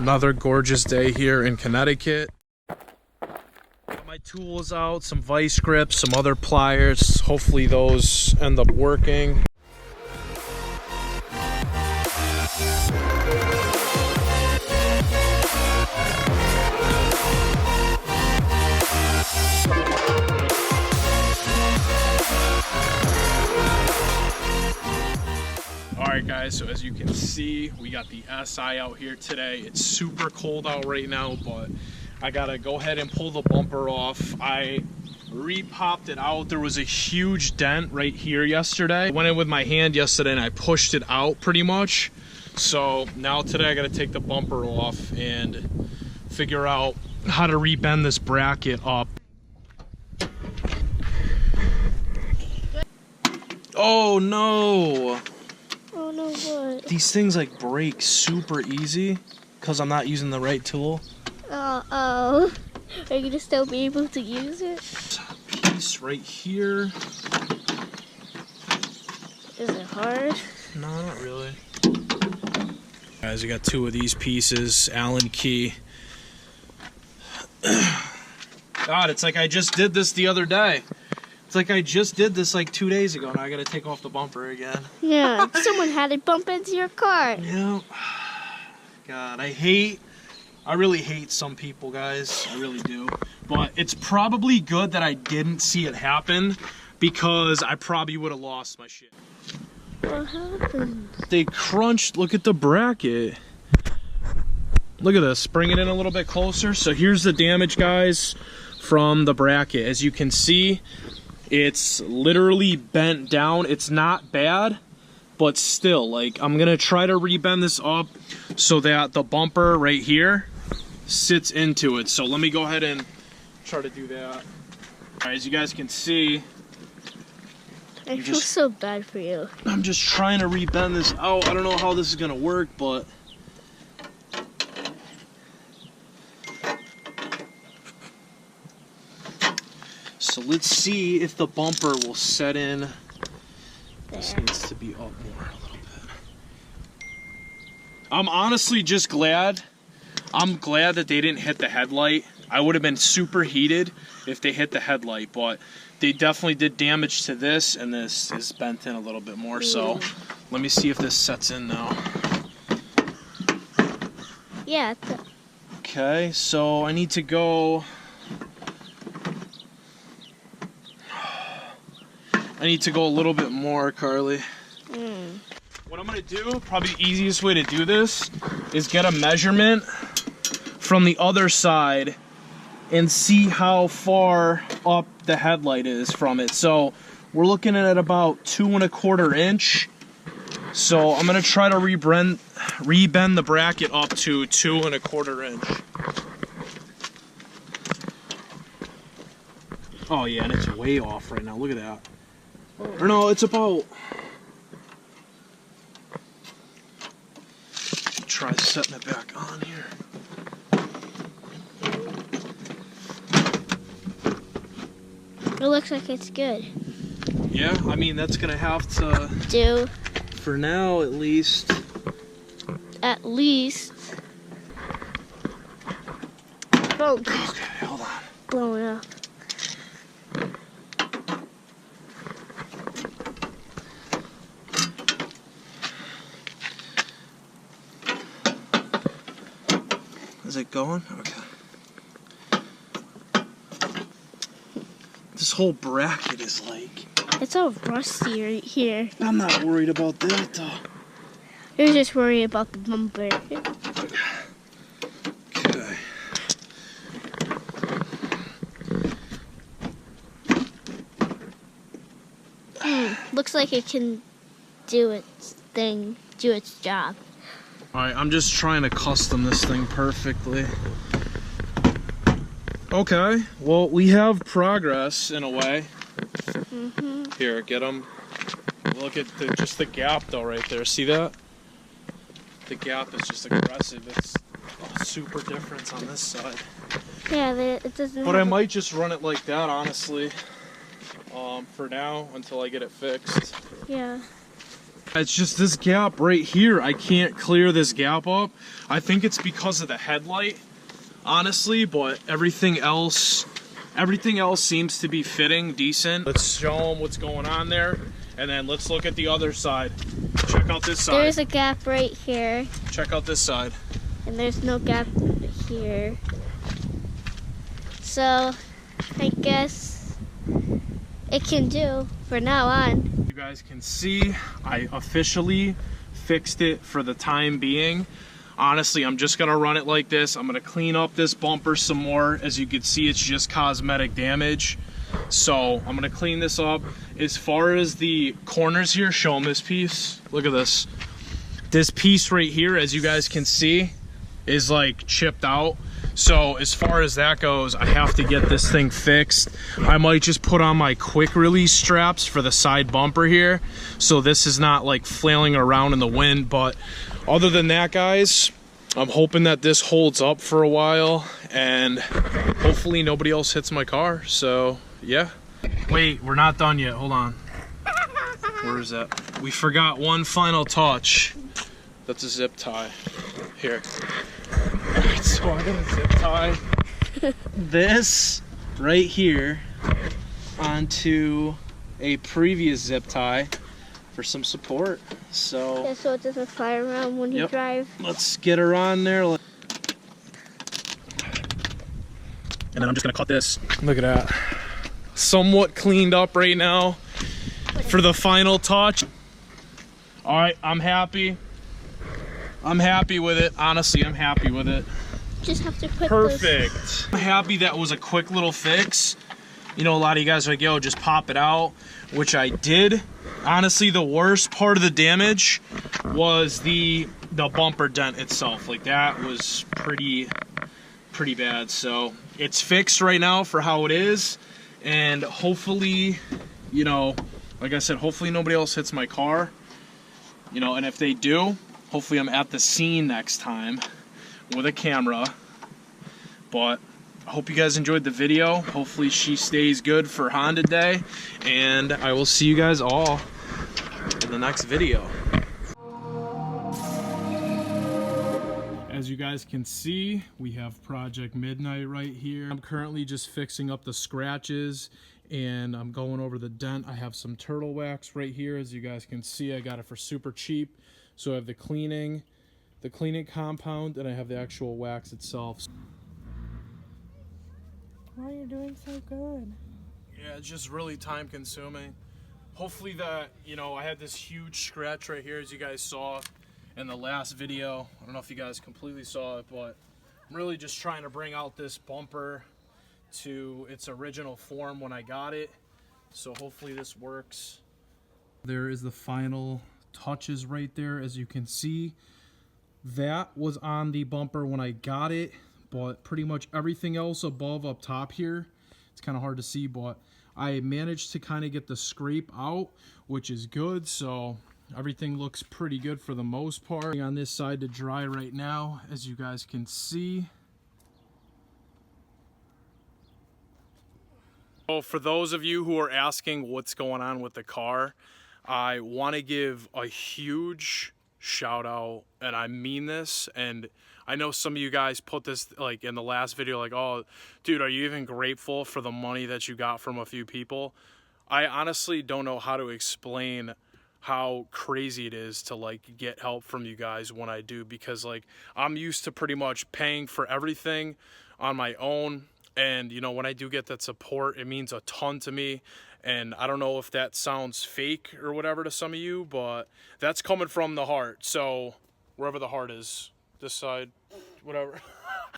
Another gorgeous day here in Connecticut. Got my tools out, some vice grips, some other pliers. Hopefully those end up working. Alright guys, so as you can see, we got the SI out here today. It's super cold out right now, but I gotta go ahead and pull the bumper off. I re-popped it out. There was a huge dent right here yesterday. I went in with my hand yesterday and I pushed it out pretty much. So now today I gotta take the bumper off and figure out how to re-bend this bracket up. Oh no! Oh no, what? These things like break super easy because I'm not using the right tool. Uh-oh. Are you gonna still be able to use it? Piece right here. Is it hard? No, not really. Guys, I got two of these pieces, Allen key. God, it's like I just did this the other day. It's like I just did this like 2 days ago. Now I gotta take off the bumper again. Yeah, someone had it bump into your car. Yeah. God, I really hate some people, guys. I really do. But it's probably good that I didn't see it happen because I probably would have lost my shit. What happened? They crunched, look at the bracket. Look at this, bring it in a little bit closer. So here's the damage, guys, from the bracket. As you can see, it's literally bent down. It's not bad, but still, like, I'm gonna try to rebend this up so that the bumper right here sits into it. So let me go ahead and try to do that. All right, as you guys can see, I feel so bad for you. I'm just trying to rebend this out. I don't know how this is gonna work, but so let's see if the bumper will set in. This needs to be up more a little bit. I'm honestly just glad. I'm glad that they didn't hit the headlight. I would have been super heated if they hit the headlight, but they definitely did damage to this, and this is bent in a little bit more. So let me see if this sets in now. Yeah. Okay, so I need to go. I need to go a little bit more, Carly. What I'm gonna do, probably the easiest way to do this, is get a measurement from the other side and see how far up the headlight is from it. So we're looking at about 2 1/4 inch. So I'm gonna try to rebend the bracket up to 2 1/4 inch. Oh yeah, and it's way off right now. Look at that. Or no, it's about. Try setting it back on here. It looks like it's good. Yeah, I mean that's gonna have to Do. for now at least. At least. Oh, Okay, hold on. blowing up. Is it going? Okay. This whole bracket is like. It's all rusty right here. I'm not worried about that though. You're just worried about the bumper. Okay. Looks like it can do its thing, do its job. Alright, I'm just trying to custom this thing perfectly. Okay, well, we have progress in a way. Here, get them. Look at just the gap though right there. See that? The gap is just aggressive. It's a super difference on this side. Yeah, it doesn't. But I might just run it like that, honestly. For now, until I get it fixed. Yeah. It's just this gap right here. I can't clear this gap up. I think it's because of the headlight, honestly, but everything else seems to be fitting decent. Let's show them what's going on there, and then let's look at the other side. Check out this side. There's a gap right here. Check out this side. And there's no gap here. So, I guess it can do for now on. You guys can see I officially fixed it for the time being. Honestly, I'm just gonna run it like this. I'm gonna clean up this bumper some more. As you can see, it's just cosmetic damage. So I'm gonna clean this up. As far as the corners here, show them this piece. Look at this. This piece right here, as you guys can see, is like chipped out. So as far as that goes, I have to get this thing fixed. I might just put on my quick release straps for the side bumper here, so this is not like flailing around in the wind. But other than that, guys, I'm hoping that this holds up for a while, and hopefully nobody else hits my car. So yeah. Wait, we're not done yet. Hold on. Where is that? We forgot one final touch. That's a zip tie. Here. Alright, so I'm gonna zip tie this right here onto a previous zip tie for some support. So yeah, so it doesn't fly around when you drive. Let's get her on there. And then I'm just gonna cut this. Look at that. Somewhat cleaned up right now for the final touch. Alright, I'm happy. I'm happy with it. Honestly, I'm happy with it. Just have to put perfect. This. I'm happy that was a quick little fix. You know, a lot of you guys are like, yo, just pop it out, which I did. Honestly, the worst part of the damage was the bumper dent itself. Like, that was pretty bad. So it's fixed right now for how it is, and hopefully, you know, like I said, hopefully nobody else hits my car. You know, and if they do, hopefully I'm at the scene next time with a camera. But I hope you guys enjoyed the video. Hopefully she stays good for Honda Day, and I will see you guys all in the next video. As you guys can see, we have Project Midnight right here. I'm currently just fixing up the scratches, and I'm going over the dent. I have some turtle wax right here. As you guys can see, I got it for super cheap. So I have the cleaning compound, and I have the actual wax itself. Why are you doing so good? Yeah, it's just really time consuming. Hopefully that, you know, I had this huge scratch right here, as you guys saw in the last video. I don't know if you guys completely saw it, but I'm really just trying to bring out this bumper to its original form when I got it. So hopefully this works. There is the final touches right there. As you can see, that was on the bumper when I got it, but pretty much everything else above up top here, it's kind of hard to see, but I managed to kind of get the scrape out, which is good. So everything looks pretty good for the most part. On this side to dry right now, as you guys can see. So for those of you who are asking what's going on with the car, I want to give a huge shout out, and I mean this, and I know some of you guys put this like in the last video, like, oh dude, are you even grateful for the money that you got from a few people? I honestly don't know how to explain how crazy it is to like get help from you guys when I do, because like I'm used to pretty much paying for everything on my own, and you know, when I do get that support, it means a ton to me. And I don't know if that sounds fake or whatever to some of you, but that's coming from the heart. So wherever the heart is, this side, whatever.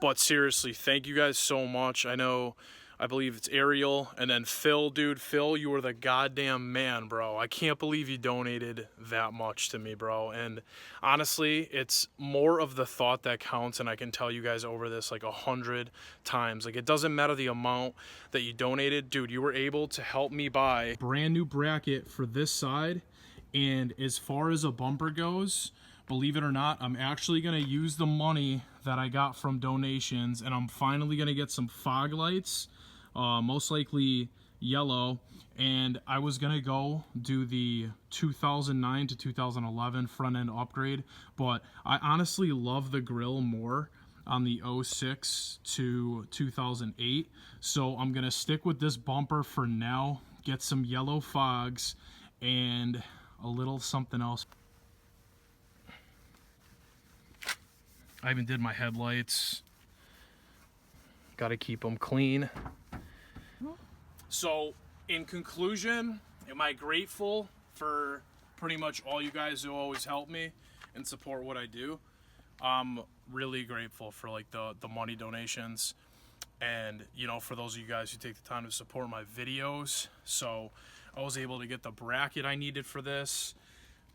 But seriously, thank you guys so much. I believe it's Ariel, and then Phil, dude. Phil, you were the goddamn man, bro. I can't believe you donated that much to me, bro. And honestly, it's more of the thought that counts, and I can tell you guys over this like 100 times. Like, it doesn't matter the amount that you donated. Dude, you were able to help me buy a brand new bracket for this side. And as far as a bumper goes, believe it or not, I'm actually going to use the money that I got from donations, and I'm finally going to get some fog lights. Most likely yellow, and I was gonna go do the 2009 to 2011 front end upgrade, but I honestly love the grill more on the 06 to 2008, so I'm gonna stick with this bumper for now, get some yellow fogs and a little something else. I even did my headlights. Got to keep them clean. So, in conclusion, am I grateful for pretty much all you guys who always help me and support what I do? I'm really grateful for like the money donations, and you know, for those of you guys who take the time to support my videos. So I was able to get the bracket I needed for this.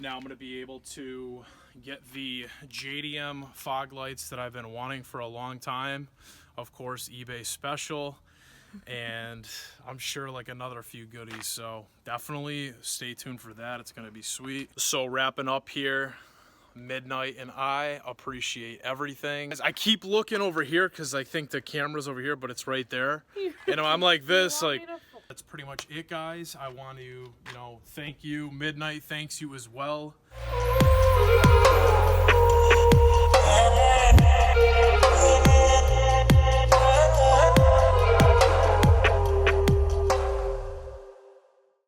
Now I'm going to be able to get the JDM fog lights that I've been wanting for a long time. Of course, eBay special, and I'm sure like another few goodies. So definitely stay tuned for that. It's going to be sweet. So wrapping up here, Midnight and I appreciate everything. I keep looking over here because I think the camera's over here, but it's right there. And I'm like this, like, that's pretty much it, guys. I want to, you know, thank you. Midnight thanks you as well.